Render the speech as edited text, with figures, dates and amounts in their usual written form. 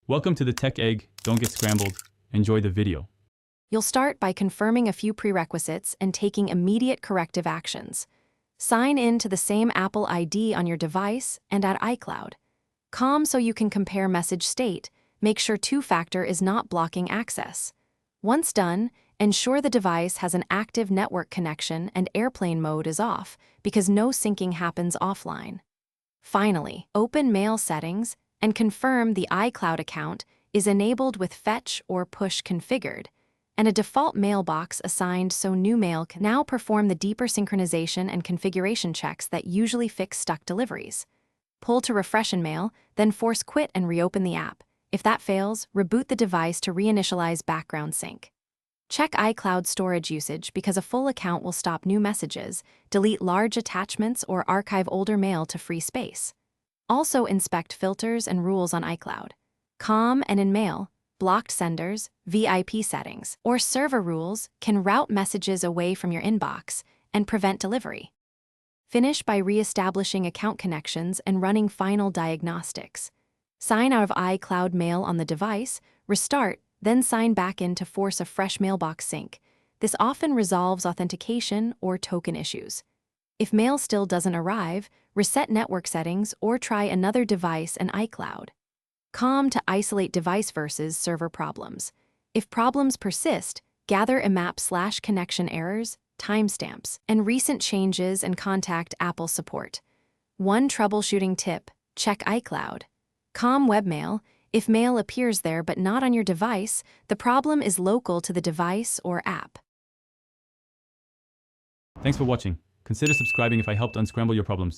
Welcome to the Tech Egg. Don't get scrambled. Enjoy the video. You'll start by confirming a few prerequisites and taking immediate corrective actions. Sign in to the same Apple ID on your device and at Icloud. So you can compare message state. Make sure two-factor is not blocking access. Once done, ensure the device has an active network connection and airplane mode is off because no syncing happens offline. Finally, open Mail settings and confirm the iCloud account is enabled with fetch or push configured, and a default mailbox assigned so new mail can now perform the deeper synchronization and configuration checks that usually fix stuck deliveries. Pull to refresh in Mail, then force quit and reopen the app. If that fails, reboot the device to reinitialize background sync. Check iCloud storage usage because a full account will stop new messages, delete large attachments, or archive older mail to free space. Also inspect filters and rules on iCloud. And in Mail, blocked senders, VIP settings, or server rules can route messages away from your inbox and prevent delivery. Finish by re-establishing account connections and running final diagnostics. Sign out of iCloud Mail on the device, restart, then sign back in to force a fresh mailbox sync. This often resolves authentication or token issues. If mail still doesn't arrive, reset network settings or try another device and iCloud. To isolate device versus server problems. If problems persist, gather IMAP/connection errors, timestamps, and recent changes and contact Apple support. One troubleshooting tip: check iCloud. Webmail. If mail appears there but not on your device, the problem is local to the device or app. Thanks for watching. Consider subscribing if I helped unscramble your problems.